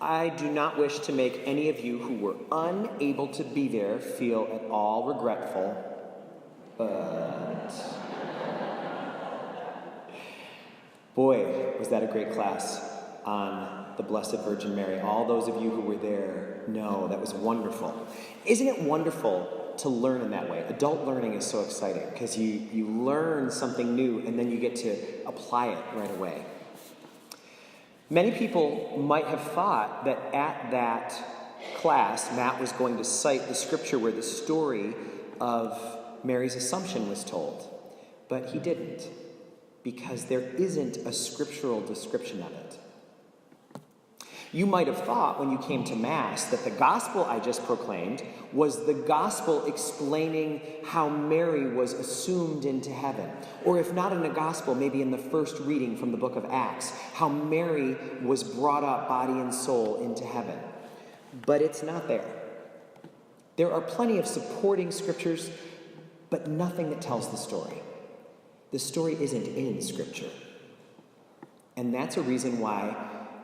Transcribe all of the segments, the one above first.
I do not wish to make any of you who were unable to be there feel at all regretful, but boy, was that a great class on the Blessed Virgin Mary. All those of you who were there know that was wonderful. Isn't it wonderful to learn in that way? Adult learning is so exciting because you learn something new and then you get to apply it right away. Many people might have thought that at that class, Matt was going to cite the scripture where the story of Mary's Assumption was told, but he didn't, because there isn't a scriptural description of it. You might have thought when you came to Mass that the gospel I just proclaimed was the gospel explaining how Mary was assumed into heaven. Or if not in the gospel, maybe in the first reading from the book of Acts, how Mary was brought up body and soul into heaven. But it's not there. There are plenty of supporting scriptures, but nothing that tells the story. The story isn't in scripture. And that's a reason why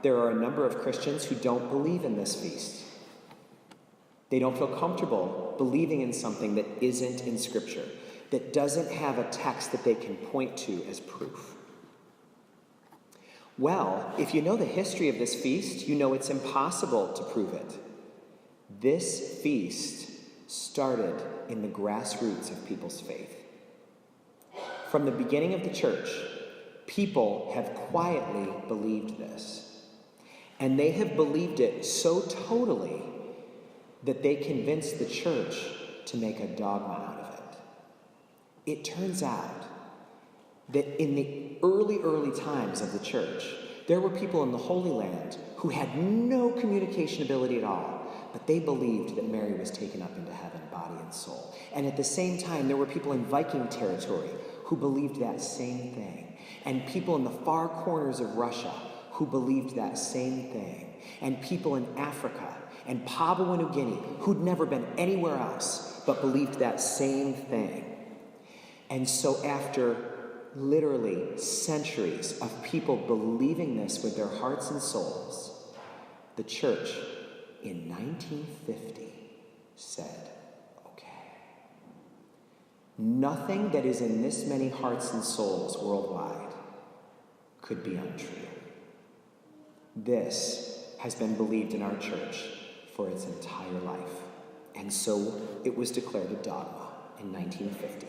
there are a number of Christians who don't believe in this feast. They don't feel comfortable believing in something that isn't in Scripture, that doesn't have a text that they can point to as proof. Well, if you know the history of this feast, you know it's impossible to prove it. This feast started in the grassroots of people's faith. From the beginning of the church, people have quietly believed this. And they have believed it so totally that they convinced the church to make a dogma out of it. It turns out that in the early times of the church, there were people in the Holy Land who had no communication ability at all, but they believed that Mary was taken up into heaven, body and soul. And at the same time, there were people in Viking territory who believed that same thing. And people in the far corners of Russia who believed that same thing, and people in Africa and Papua New Guinea who'd never been anywhere else but believed that same thing. And so after literally centuries of people believing this with their hearts and souls, the church in 1950 said, okay, nothing that is in this many hearts and souls worldwide could be untrue. This has been believed in our church for its entire life. And so it was declared a dogma in 1950.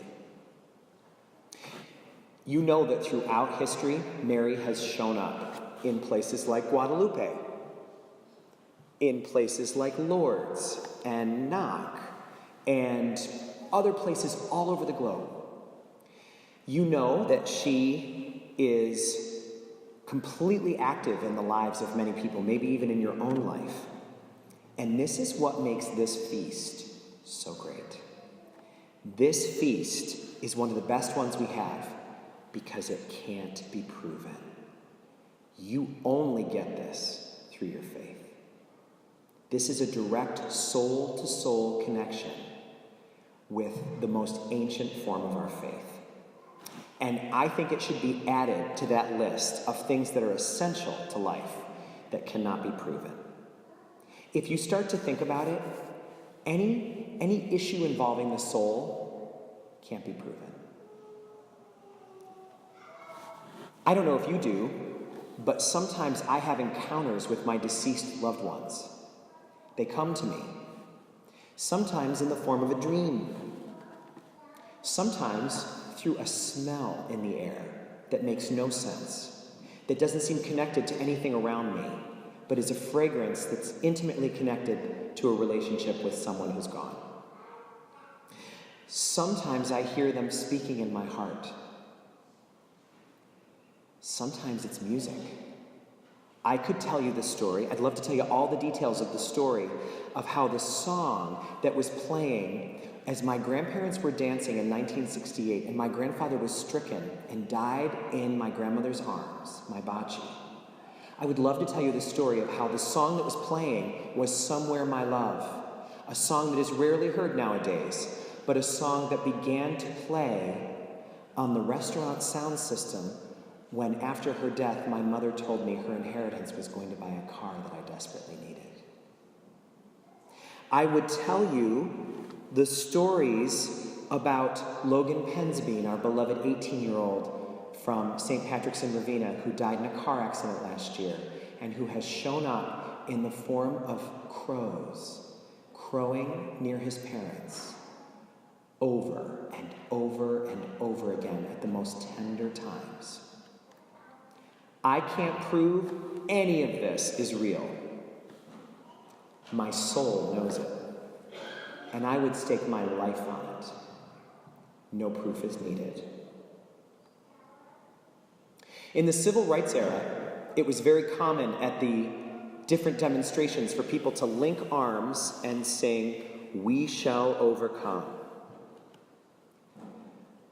You know that throughout history, Mary has shown up in places like Guadalupe, in places like Lourdes and Knock, and other places all over the globe. You know that she is completely active in the lives of many people, maybe even in your own life. And this is what makes this feast so great. This feast is one of the best ones we have because it can't be proven. You only get this through your faith. This is a direct soul-to-soul connection with the most ancient form of our faith. And I think it should be added to that list of things that are essential to life that cannot be proven. If you start to think about it, any issue involving the soul can't be proven. I don't know if you do, but sometimes I have encounters with my deceased loved ones. They come to me, sometimes in the form of a dream, sometimes through a smell in the air that makes no sense, that doesn't seem connected to anything around me, but is a fragrance that's intimately connected to a relationship with someone who's gone. Sometimes I hear them speaking in my heart. Sometimes it's music. I could tell you the story. I'd love to tell you all the details of the story of how the song that was playing as my grandparents were dancing in 1968, and my grandfather was stricken and died in my grandmother's arms, my bachi. I would love to tell you the story of how the song that was playing was Somewhere My Love, a song that is rarely heard nowadays, but a song that began to play on the restaurant sound system when after her death, my mother told me her inheritance was going to buy a car that I desperately needed. I would tell you the stories about Logan Pensbean, our beloved 18-year-old from St. Patrick's in Ravenna, who died in a car accident last year, and who has shown up in the form of crows, crowing near his parents, over and over and over again at the most tender times. I can't prove any of this is real. My soul knows it, and I would stake my life on it. No proof is needed. In the civil rights era, it was very common at the different demonstrations for people to link arms and sing, "We shall overcome."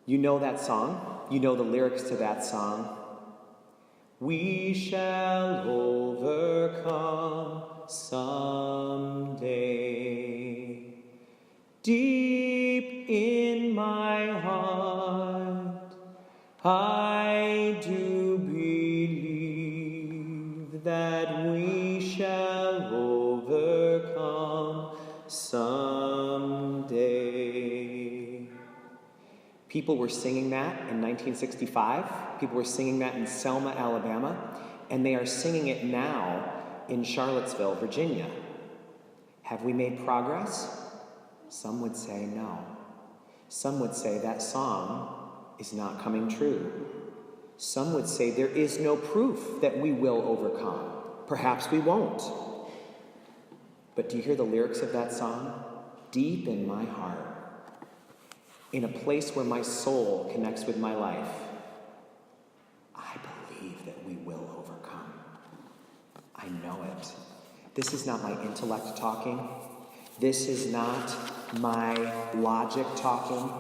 You know that song? You know the lyrics to that song? We shall overcome someday. Deep in my heart, I do believe that we shall overcome someday. People were singing that in 1965. People were singing that in Selma, Alabama. And they are singing it now in Charlottesville, Virginia. Have we made progress? Some would say no. Some would say that song is not coming true. Some would say there is no proof that we will overcome. Perhaps we won't. But do you hear the lyrics of that song? Deep in my heart, in a place where my soul connects with my life, I believe that we will overcome. I know it. This is not my intellect talking. This is not my logic talking.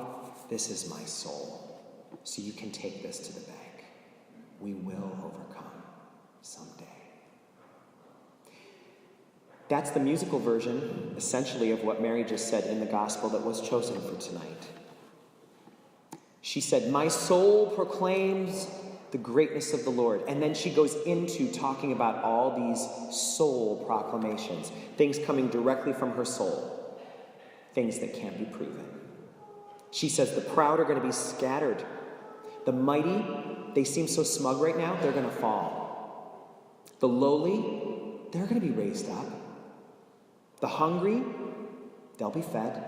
This is my soul. So you can take this to the bank. We will overcome someday. That's the musical version, essentially, of what Mary just said in the gospel that was chosen for tonight. She said, "My soul proclaims the greatness of the Lord." And then she goes into talking about all these soul proclamations, things coming directly from her soul, things that can't be proven. She says, the proud are going to be scattered. The mighty, they seem so smug right now, they're going to fall. The lowly, they're going to be raised up. The hungry, they'll be fed.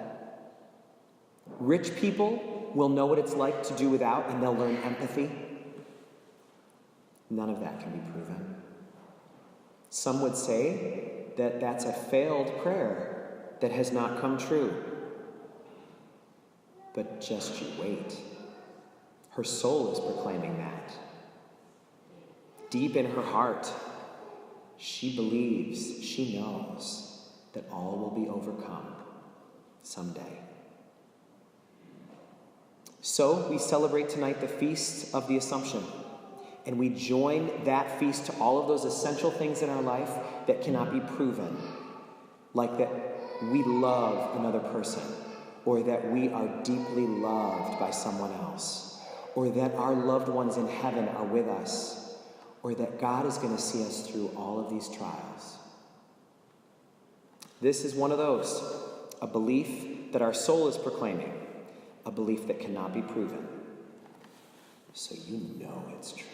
Rich people will know what it's like to do without, and they'll learn empathy. None of that can be proven. Some would say that that's a failed prayer that has not come true. But just you wait. Her soul is proclaiming that. Deep in her heart, she believes, she knows that all will be overcome someday. So we celebrate tonight the Feast of the Assumption. And we join that feast to all of those essential things in our life that cannot be proven. Like that we love another person, or that we are deeply loved by someone else, or that our loved ones in heaven are with us, or that God is going to see us through all of these trials. This is one of those, a belief that our soul is proclaiming, a belief that cannot be proven. So you know it's true.